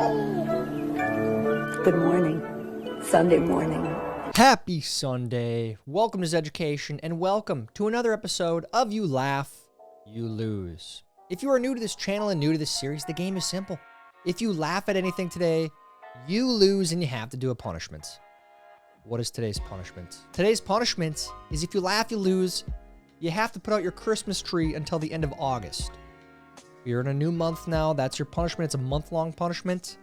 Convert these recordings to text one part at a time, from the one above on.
Good morning. Sunday morning. Happy Sunday. Welcome to Zeducation, and welcome to another episode of You Laugh, You Lose. If you are new to this channel and new to this series, the game is simple. If you laugh at anything today, you lose and you have to do a punishment. What is today's punishment? Today's punishment is if you laugh, you lose. You have to put out your Christmas tree until the end of August. You're in a new month now. That's your punishment. It's a month-long punishment.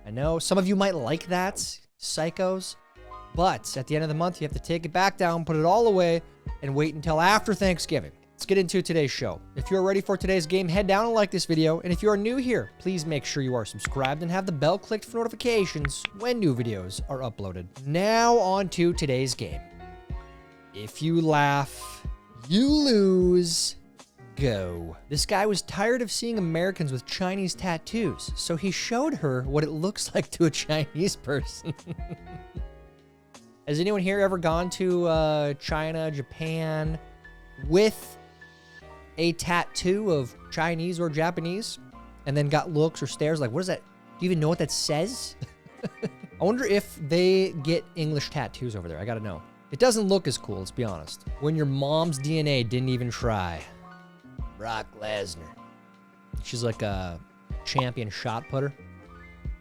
I know some of you might like that, psychos. But at the end of the month, you have to take it back down, put it all away, and wait until after Thanksgiving. Let's get into today's show. If you're ready for today's game, head down and like this video. And if you are new here, please make sure you are subscribed and have the bell clicked for notifications when new videos are uploaded. Now on to today's game. If you laugh, you lose. Go. This guy was tired of seeing Americans with Chinese tattoos, so he showed her what it looks like to a Chinese person. Has anyone here ever gone to China, Japan, with a tattoo of Chinese or Japanese, and then got looks or stares like, what is that? Do you even know what that says? I wonder if they get English tattoos over there. I gotta know. It doesn't look as cool, let's be honest. When your mom's DNA didn't even try. Brock Lesnar. She's like a champion shot putter.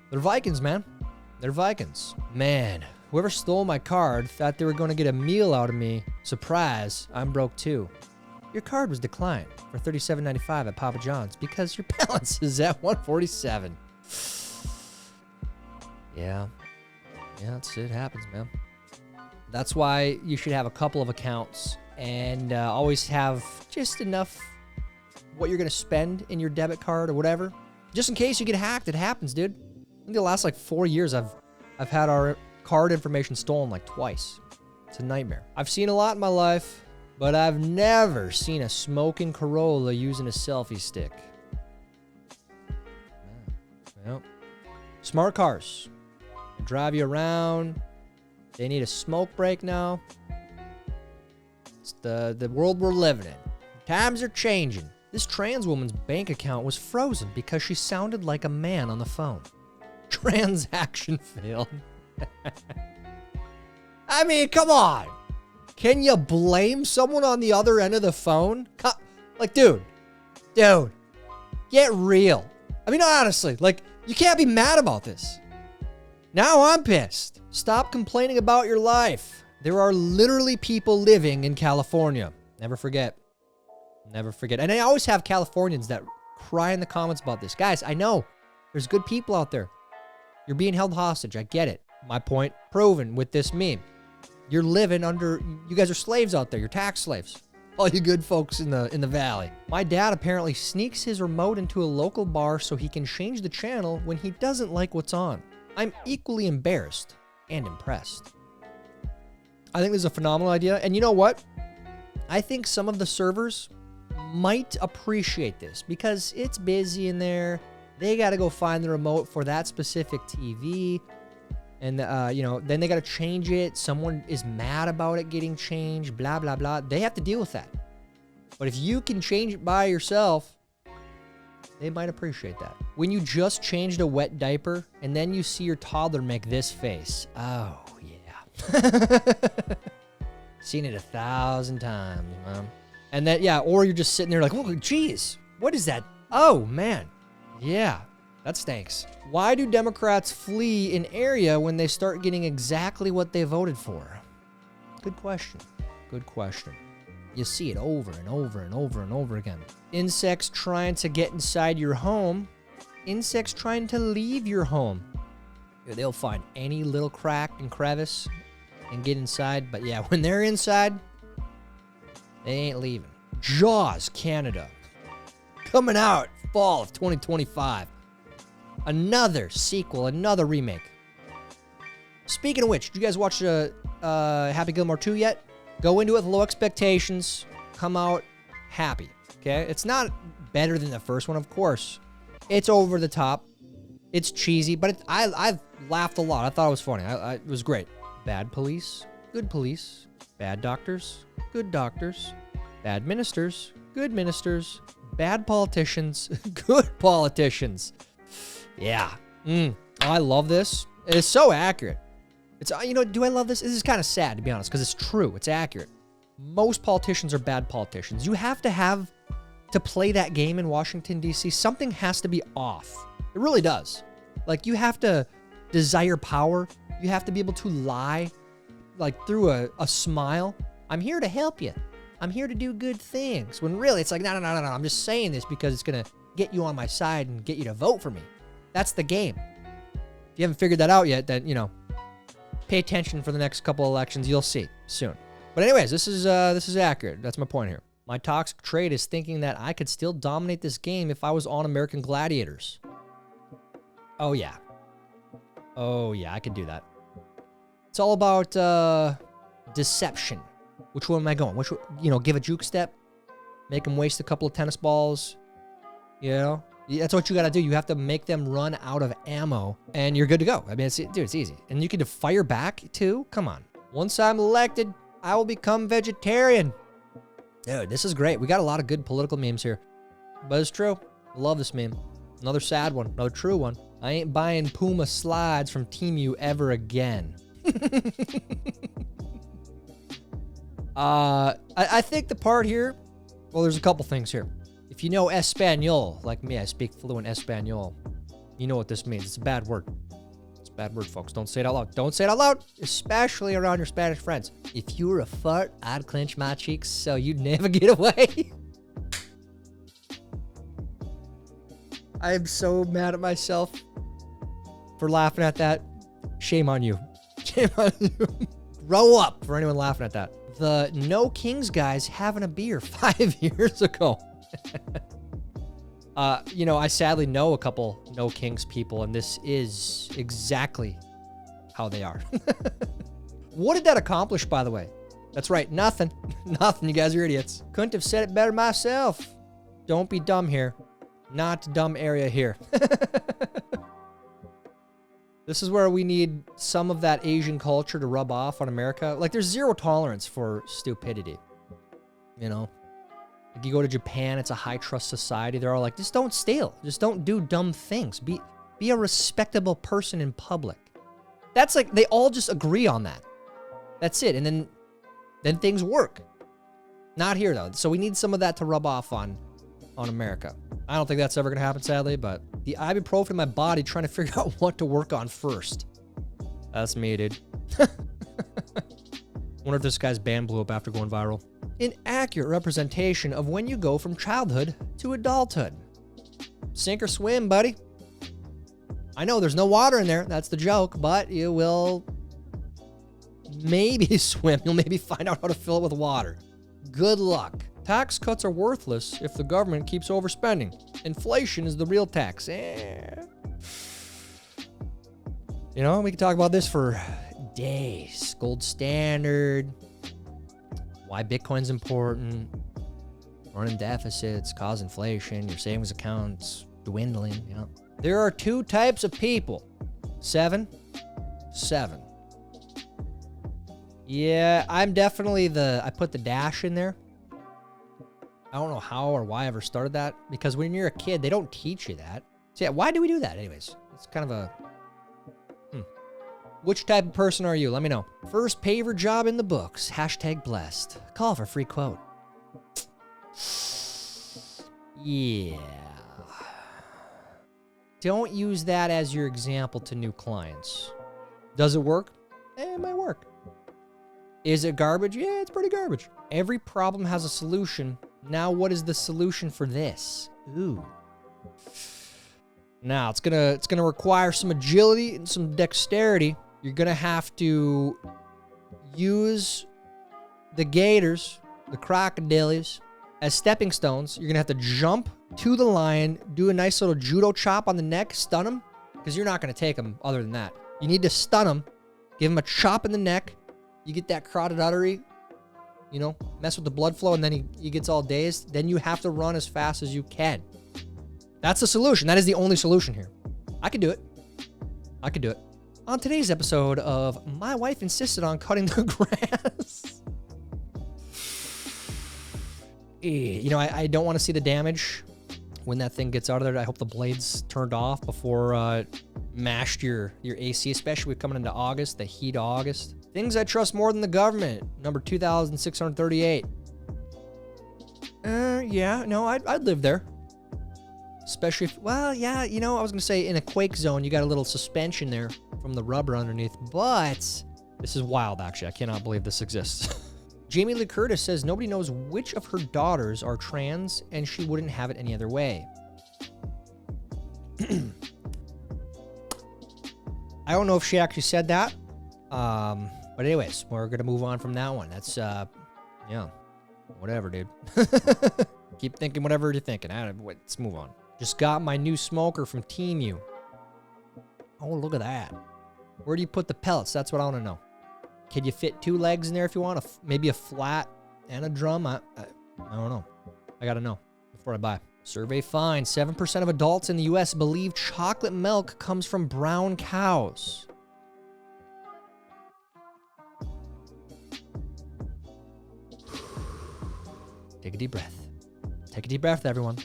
They're Vikings, man. They're Vikings. Man, whoever stole my card thought they were going to get a meal out of me. Surprise, I'm broke too. Your card was declined for $37.95 at Papa John's because your balance is at $147. Yeah, it happens, man. That's why you should have a couple of accounts and always have just enough what you're going to spend in your debit card or whatever. Just in case you get hacked, it happens, dude. I think the last like 4 years I've had our card information stolen like twice. It's a nightmare. I've seen a lot in my life, but I've never seen a smoking Corolla using a selfie stick. Well, smart cars. They drive you around. They need a smoke break now. It's the world we're living in. Times are changing. This trans woman's bank account was frozen because she sounded like a man on the phone. Transaction failed. I mean, come on. Can you blame someone on the other end of the phone? Like, dude, get real. I mean, honestly, like, you can't be mad about this. Now I'm pissed. Stop complaining about your life. There are literally people living in California. Never forget. Never forget. And I always have Californians that cry in the comments about this. Guys, I know there's good people out there. You're being held hostage. I get it. My point proven with this meme. You're living under, you guys are slaves out there. You're tax slaves. All you good folks in the valley. My dad apparently sneaks his remote into a local bar so he can change the channel when he doesn't like what's on. I'm equally embarrassed and impressed. I think this is a phenomenal idea. And you know what? I think some of the servers might appreciate this because it's busy in there. They got to go find the remote for that specific TV. And, then they got to change it. Someone is mad about it getting changed, blah, blah, blah. They have to deal with that. But if you can change it by yourself, they might appreciate that. When you just changed a wet diaper and then you see your toddler make this face. Oh, yeah. Seen it 1,000 times, man. And then, yeah, or you're just sitting there like, oh, geez, what is that? Oh, man. Yeah, that stinks. Why do Democrats flee an area when they start getting exactly what they voted for? Good question. Good question. You see it over and over and over and over again. Insects trying to get inside your home. Insects trying to leave your home. They'll find any little crack and crevice and get inside. But yeah, when they're inside, they ain't leaving. Jaws, Canada. Coming out fall of 2025. Another sequel, another remake. Speaking of which, did you guys watch Happy Gilmore 2 yet? Go into it with low expectations. Come out happy, okay? It's not better than the first one, of course. It's over the top. It's cheesy, but I laughed a lot. I thought it was funny. It was great. Bad police, good police. Bad doctors, good doctors. Bad ministers, good ministers. Bad politicians, good politicians. Yeah, Oh, I love this. It's so accurate. It's, do I love this? This is kind of sad, to be honest, because it's true. It's accurate. Most politicians are bad politicians. You have to play that game in Washington, D.C. Something has to be off. It really does. Like, you have to desire power. You have to be able to lie, like, through a smile. I'm here to help you. I'm here to do good things. When really, it's like, no. I'm just saying this because it's going to get you on my side and get you to vote for me. That's the game. If you haven't figured that out yet, then, pay attention for the next couple elections. You'll see soon. But anyways, this is accurate. That's my point here. My toxic trait is thinking that I could still dominate this game if I was on American Gladiators. Oh, yeah. I could do that. It's all about deception. Which one am I going? Give a juke step, make them waste a couple of tennis balls. That's what you got to do. You have to make them run out of ammo, and you're good to go. I mean, it's easy. And you can fire back, too. Come on. Once I'm elected, I will become vegetarian. Dude, this is great. We got a lot of good political memes here. But it's true. I love this meme. Another sad one. Another true one. I ain't buying Puma slides from Temu ever again. I think the part here, well, there's a couple things here. If you know Espanol, like me, I speak fluent Espanol. You know what this means. It's a bad word. It's a bad word, folks. Don't say it out loud. Don't say it out loud, especially around your Spanish friends. If you were a fart, I'd clench my cheeks so you'd never get away. I am so mad at myself for laughing at that. Shame on you. Shame on you. Grow up for anyone laughing at that. The No Kings guys having a beer 5 years ago. I sadly know a couple No Kings people, and this is exactly how they are. What did that accomplish, by the way? That's right, nothing. Nothing, you guys are idiots. Couldn't have said it better myself. Don't be dumb here. Not dumb area here. This is where we need some of that Asian culture to rub off on America. Like, there's zero tolerance for stupidity. Like, you go to Japan, it's a high-trust society. They're all like, just don't steal. Just don't do dumb things. Be a respectable person in public. That's like, they all just agree on that. That's it. And then things work. Not here, though. So we need some of that to rub off on America. I don't think that's ever going to happen, sadly, but the ibuprofen in my body trying to figure out what to work on first. That's me, dude. Wonder if this guy's band blew up after going viral. An accurate representation of when you go from childhood to adulthood. Sink or swim, buddy. I know there's no water in there. That's the joke, but you will maybe swim. You'll maybe find out how to fill it with water. Good luck. Tax cuts are worthless if the government keeps overspending. Inflation is the real tax. We can talk about this for days. Gold standard. Why Bitcoin's important. Running deficits, cause inflation. Your savings accounts dwindling. There are two types of people. 7. Yeah, I'm definitely I put the dash in there. I don't know how or why I ever started that, because when you're a kid, they don't teach you that. So yeah, why do we do that anyways? It's kind of a... Which type of person are you? Let me know. First paver job in the books. #blessed. Call for free quote. Yeah. Don't use that as your example to new clients. Does it work? It might work. Is it garbage? Yeah, it's pretty garbage. Every problem has a solution. Now, what is the solution for this? Ooh. Now, it's gonna require some agility and some dexterity. You're gonna have to use the gators, the crocodiles, as stepping stones. You're gonna have to jump to the lion, do a nice little judo chop on the neck, stun him, because you're not gonna take him other than that. You need to stun him, give him a chop in the neck. You get that carotid artery, mess with the blood flow, and then he gets all dazed. Then you have to run as fast as you can. That's the solution. That is the only solution here. I could do it. On today's episode of My Wife Insisted on Cutting the Grass. I don't want to see the damage when that thing gets out of there. I hope the blade's turned off before mashed your AC, especially with coming into August, the heat of August. Things I trust more than the government. Number 2,638. Yeah, no, I'd live there. Especially if, well, yeah, you know, I was going to say in a quake zone, you got a little suspension there from the rubber underneath, but this is wild, actually. I cannot believe this exists. Jamie Lee Curtis says nobody knows which of her daughters are trans, and she wouldn't have it any other way. I don't know if she actually said that. But anyways, we're going to move on from that one. That's, yeah, whatever, dude. Keep thinking whatever you're thinking. Let's move on. Just got my new smoker from Temu. Oh, look at that. Where do you put the pellets? That's what I want to know. Can you fit 2 legs in there if you want? Maybe a flat and a drum? I don't know. I got to know before I buy. Survey finds 7% of adults in the U.S. believe chocolate milk comes from brown cows. Take a deep breath. Take a deep breath, everyone.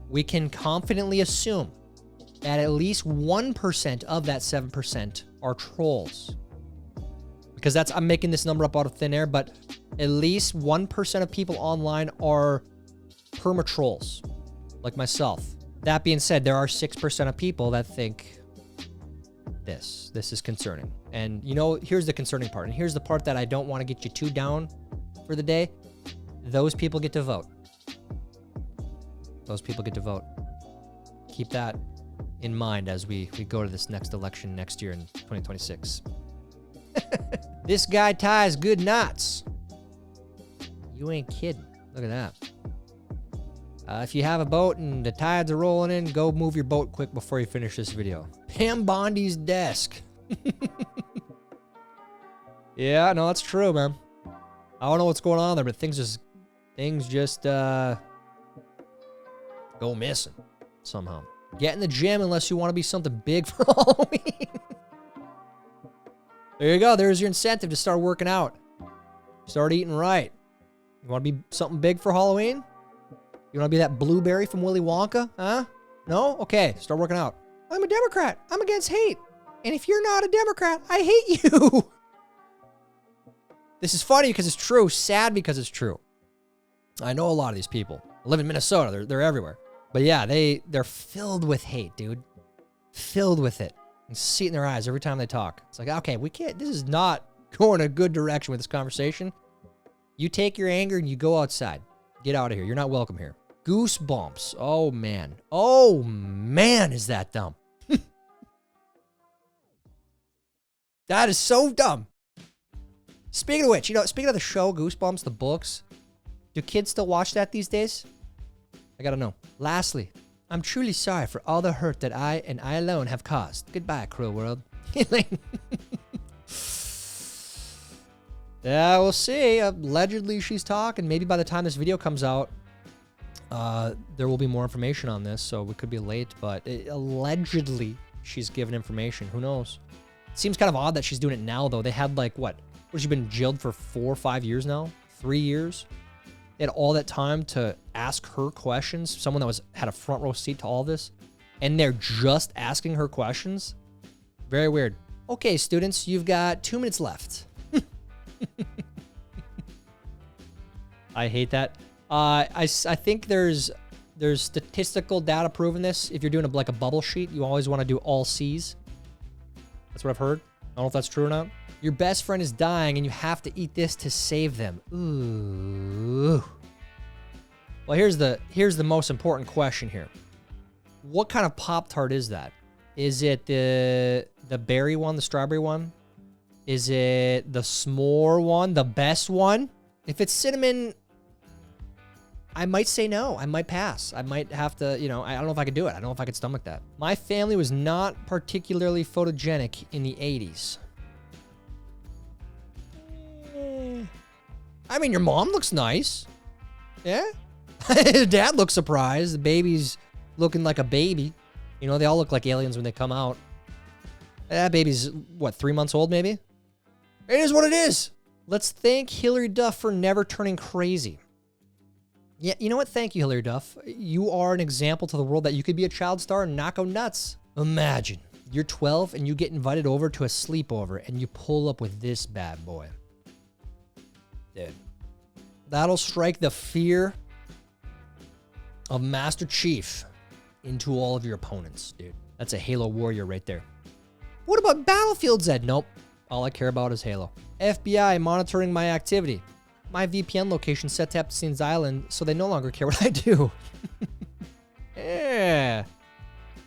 We can confidently assume that at least 1% of that 7% are trolls. Because I'm making this number up out of thin air, but at least 1% of people online are perma-trolls, like myself. That being said, there are 6% of people that think this is concerning. And you know, here's the concerning part, and here's the part that I don't want to get you too down for the day. Those people get to vote. Those people get to vote. Keep that in mind as we go to this next election next year in 2026. This guy ties good knots. You ain't kidding. Look at that. If you have a boat and the tides are rolling in, go move your boat quick before you finish this video. Pam Bondi's desk. Yeah, no, that's true, man. I don't know what's going on there, but things just go missing somehow. Get in the gym unless you want to be something big for Halloween. There you go. There's your incentive to start working out. Start eating right. You want to be something big for Halloween? You want to be that blueberry from Willy Wonka? Huh? No? Okay, start working out. I'm a Democrat. I'm against hate. And if you're not a Democrat, I hate you. This is funny because it's true. Sad because it's true. I know a lot of these people. I live in Minnesota. They're everywhere. But yeah, they're filled with hate, dude. Filled with it. You see it in their eyes every time they talk. It's like, okay, we can't. This is not going a good direction with this conversation. You take your anger and you go outside. Get out of here. You're not welcome here. Goosebumps. Oh, man. Oh, man, is that dumb. That is so dumb. Speaking of which, you know, speaking of the show Goosebumps, the books, do kids still watch that these days? I gotta know. Lastly, I'm truly sorry for all the hurt that I and I alone have caused. Goodbye, cruel world. Yeah, we'll see. Allegedly, she's talking. Maybe by the time this video comes out, there will be more information on this, so we could be late, but allegedly, she's given information. Who knows? It seems kind of odd that she's doing it now, though. They had, like, what has she been jailed for 4 or 5 years now? 3 years? They had all that time to ask her questions. Someone that had a front row seat to all this. And they're just asking her questions. Very weird. Okay, students, you've got 2 minutes left. I hate that. I think there's statistical data proving this. If you're doing like a bubble sheet, you always want to do all C's. That's what I've heard. I don't know if that's true or not. Your best friend is dying and you have to eat this to save them. Ooh. Well, here's the most important question here. What kind of Pop-Tart is that? Is it the berry one, the strawberry one? Is it the s'more one, the best one? If it's cinnamon, I might say no. I might pass. I might have to, you know, I don't know if I could do it. I don't know if I could stomach that. My family was not particularly photogenic in the 80s. I mean, your mom looks nice. Yeah? Dad looks surprised. The baby's looking like a baby. You know, they all look like aliens when they come out. That baby's, what, 3 months old maybe? It is what it is. Let's thank Hillary Duff for never turning crazy. Yeah, you know what? Thank you, Hillary Duff. You are an example to the world that you could be a child star and not go nuts. Imagine you're 12 and you get invited over to a sleepover and you pull up with this bad boy. Dude, that'll strike the fear of Master Chief into all of your opponents, dude. That's a Halo warrior right there. What about Battlefield, Zed? Nope. All I care about is Halo. FBI monitoring my activity. My VPN location set to Epstein's Island, so they no longer care what I do. Yeah.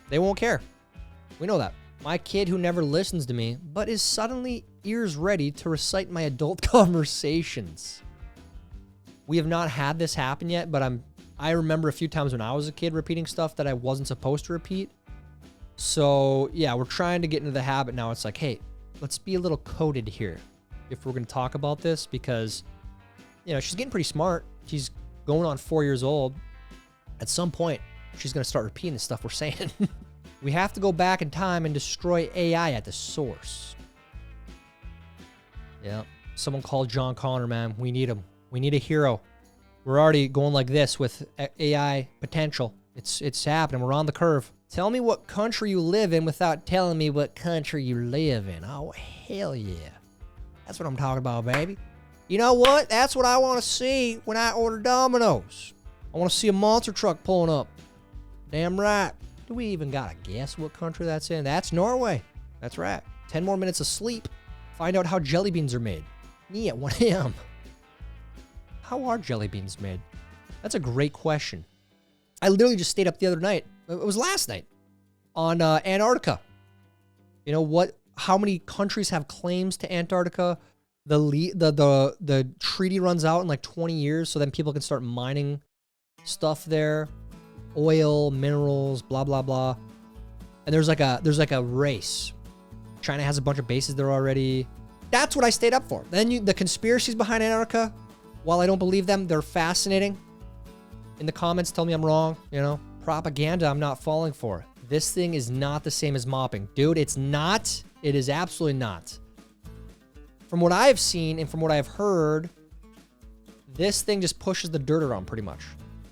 They won't care. We know that. My kid who never listens to me, but is suddenly ears ready to recite my adult conversations. We have not had this happen yet, but I remember a few times when I was a kid repeating stuff that I wasn't supposed to repeat. So yeah, we're trying to get into the habit now. It's like, hey, let's be a little coded here if we're going to talk about this, because, you know, she's getting pretty smart. She's going on 4 years old. At some point, she's going to start repeating the stuff we're saying. We have to go back in time and destroy AI at the source. Yeah. Someone called John Connor, man. We need him. We need a hero. We're already going like this with AI potential. It's happening. We're on the curve. Tell me what country you live in without telling me what country you live in. Oh, hell yeah. That's what I'm talking about, baby. You know what? That's what I want to see when I order Domino's. I want to see a monster truck pulling up. Damn right. Do we even got to guess what country that's in? That's Norway. That's right. 10 more minutes of sleep. Find out how jelly beans are made. Me at 1 a.m. How are jelly beans made? That's a great question. I literally just stayed up the other night. It was last night on Antarctica. You know what? How many countries have claims to Antarctica? The treaty runs out in like 20 years, so then people can start mining stuff there, oil, minerals, blah blah blah. And there's like a race. China has a bunch of bases there already. That's what I stayed up for. Then the conspiracies behind Antarctica, while I don't believe them, they're fascinating. In the comments, tell me I'm wrong. You know, propaganda I'm not falling for. This thing is not the same as mopping. Dude, it's not. It is absolutely not. From what I've seen and from what I've heard, this thing just pushes the dirt around pretty much.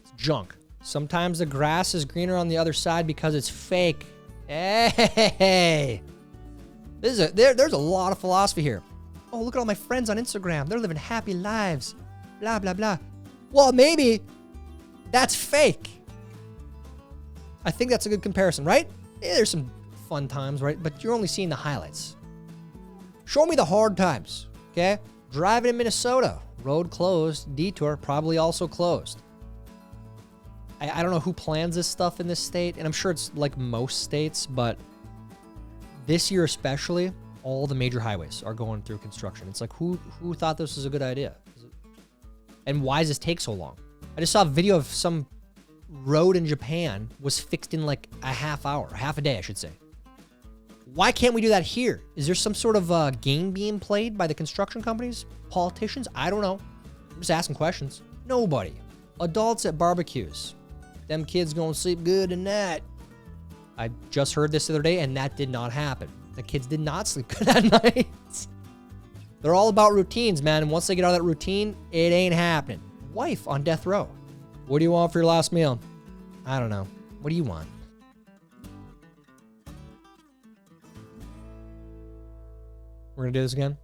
It's junk. Sometimes the grass is greener on the other side because it's fake. Hey! There's a lot of philosophy here. Oh, look at all my friends on Instagram. They're living happy lives. Blah, blah, blah. Well, maybe that's fake. I think that's a good comparison, right? Yeah, there's some fun times, right? But you're only seeing the highlights. Show me the hard times, okay? Driving in Minnesota. Road closed. Detour probably also closed. I don't know who plans this stuff in this state, and I'm sure it's like most states, but this year especially, all the major highways are going through construction. It's like, who thought this was a good idea? And why does this take so long? I just saw a video of some road in Japan was fixed in like a half a day, I should say. Why can't we do that here? Is there some sort of game being played by the construction companies? Politicians? I don't know. I'm just asking questions. Nobody. Adults at barbecues. Them kids gonna sleep good tonight. I just heard this the other day, and that did not happen. The kids did not sleep good that night. They're all about routines, man. And once they get out of that routine, it ain't happening. Wife on death row. What do you want for your last meal? I don't know. What do you want? We're gonna do this again?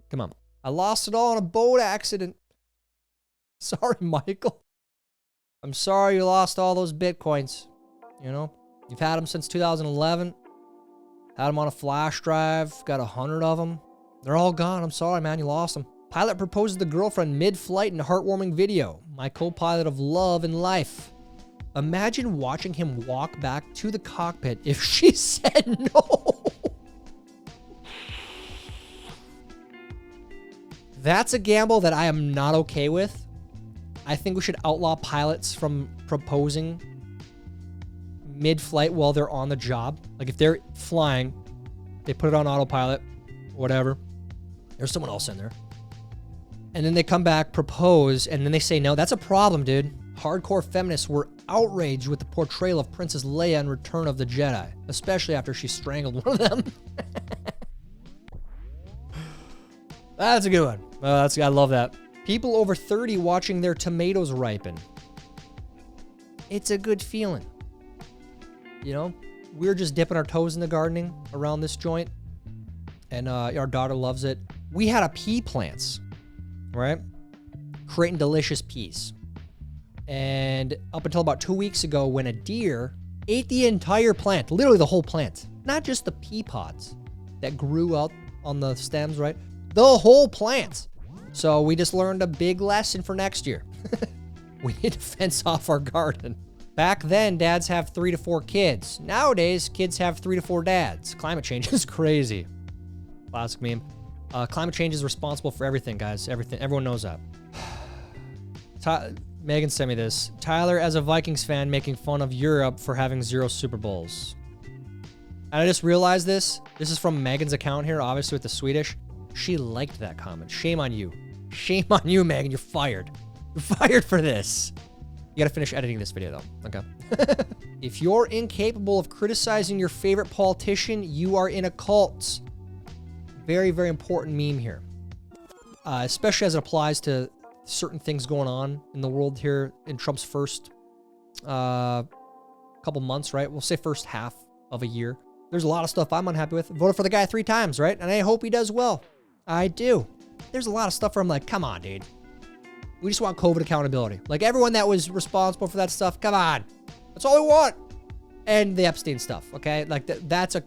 Come on. I lost it all in a boat accident. Sorry, Michael. I'm sorry you lost all those Bitcoins. You know, you've had them since 2011. Had them on a flash drive. Got 100 of them. They're all gone. I'm sorry, man. You lost them. Pilot proposes to girlfriend mid-flight in a heartwarming video. My co-pilot of love and life. Imagine watching him walk back to the cockpit if she said no. That's a gamble that I am not okay with. I think we should outlaw pilots from proposing mid-flight while they're on the job. Like if they're flying, they put it on autopilot, whatever. There's someone else in there. And then they come back, propose, and then they say no. That's a problem, dude. Hardcore feminists were outraged with the portrayal of Princess Leia in Return of the Jedi, especially after she strangled one of them. That's a good one. I love that. People over 30 watching their tomatoes ripen. It's a good feeling. You know, we were just dipping our toes in the gardening around this joint, and our daughter loves it. We had a pea plants, right? Creating delicious peas. And up until about 2 weeks ago, when a deer ate the entire plant, literally the whole plant, not just the pea pods that grew out on the stems, right? The whole plant. So we just learned a big lesson for next year. We need to fence off our garden. Back then, dads have 3 to 4 kids. Nowadays, kids have 3 to 4 dads. Climate change is crazy. Classic meme. Climate change is responsible for everything, guys. Everything. Everyone knows that. Megan sent me this. Tyler, as a Vikings fan, making fun of Europe for having 0 Super Bowls. And I just realized this. This is from Megan's account here, obviously with the Swedish. She liked that comment. Shame on you. Shame on you, Megan. You're fired. You're fired for this. You gotta finish editing this video, though. Okay. If you're incapable of criticizing your favorite politician, you are in a cult. Very, very important meme here. Especially as it applies to certain things going on in the world here in Trump's first couple months, right? We'll say first half of a year. There's a lot of stuff I'm unhappy with. Voted for the guy 3 times, right? And I hope he does well. I do. There's a lot of stuff where I'm like, come on, dude. We just want COVID accountability. Like, everyone that was responsible for that stuff, come on. That's all we want. And the Epstein stuff, okay? Like, that's a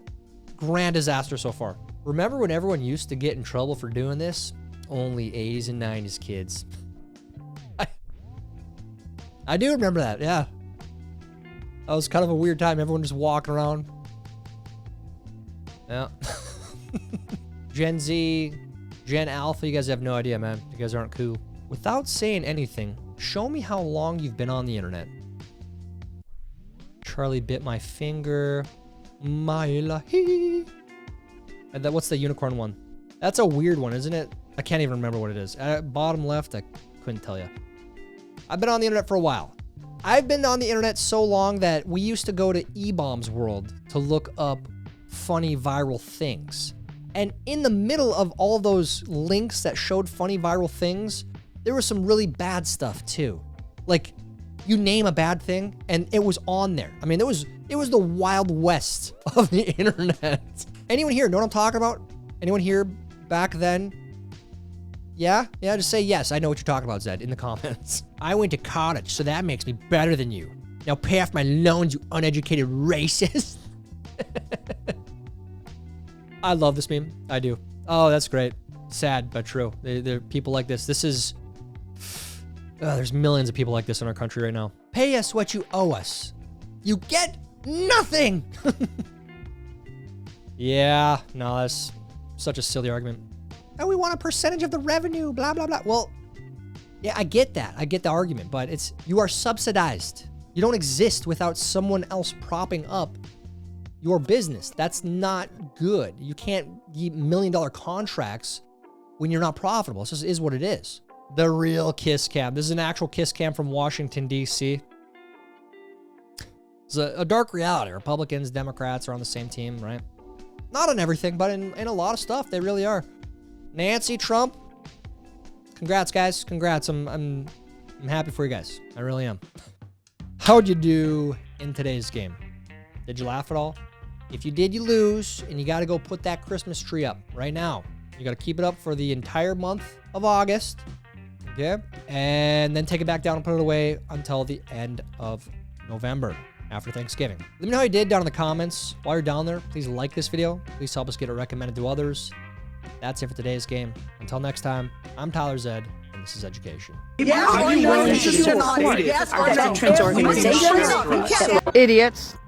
grand disaster so far. Remember when everyone used to get in trouble for doing this? Only 80s and 90s kids. I do remember that, yeah. That was kind of a weird time. Everyone just walking around. Yeah. Gen Z, Gen Alpha, you guys have no idea, man. You guys aren't cool. Without saying anything, show me how long you've been on the internet. Charlie bit my finger. And then what's the unicorn one? That's a weird one, isn't it? I can't even remember what it is. Bottom left, I couldn't tell you. I've been on the internet for a while. I've been on the internet so long that we used to go to E-Bomb's World to look up funny viral things. And in the middle of all those links that showed funny viral things, there was some really bad stuff too. Like, you name a bad thing and it was on there. I mean, it was the Wild West of the internet. Anyone here know what I'm talking about? Anyone here back then? Yeah? Yeah, just say yes. I know what you're talking about, Zed, in the comments. I went to college, so that makes me better than you. Now pay off my loans, you uneducated racist. I love this meme. I do. Oh, that's great. Sad, but true. There are people like this. This is... there's millions of people like this in our country right now. Pay us what you owe us. You get nothing! Yeah, no, that's such a silly argument. Oh, we want a percentage of the revenue, blah, blah, blah. Well, yeah, I get that. I get the argument, but you are subsidized. You don't exist without someone else propping up your business. That's not good. You can't give $1 million contracts when you're not profitable. It just is what it is. The real kiss cam. This is an actual kiss cam from Washington, D.C. It's a dark reality. Republicans, Democrats are on the same team, right? Not on everything, but in a lot of stuff, they really are. Nancy, Trump, congrats, guys. Congrats. I'm happy for you guys. I really am. How'd you do in today's game? Did you laugh at all? If you did, you lose, and you got to go put that Christmas tree up right now. You got to keep it up for the entire month of August, okay? And then take it back down and put it away until the end of November, after Thanksgiving. Let me know how you did down in the comments. While you're down there, please like this video. Please help us get it recommended to others. That's it for today's game. Until next time, I'm Tyler Zed, and this is Zeducation. Yes, are you willing to support our veterans organizations? Idiots.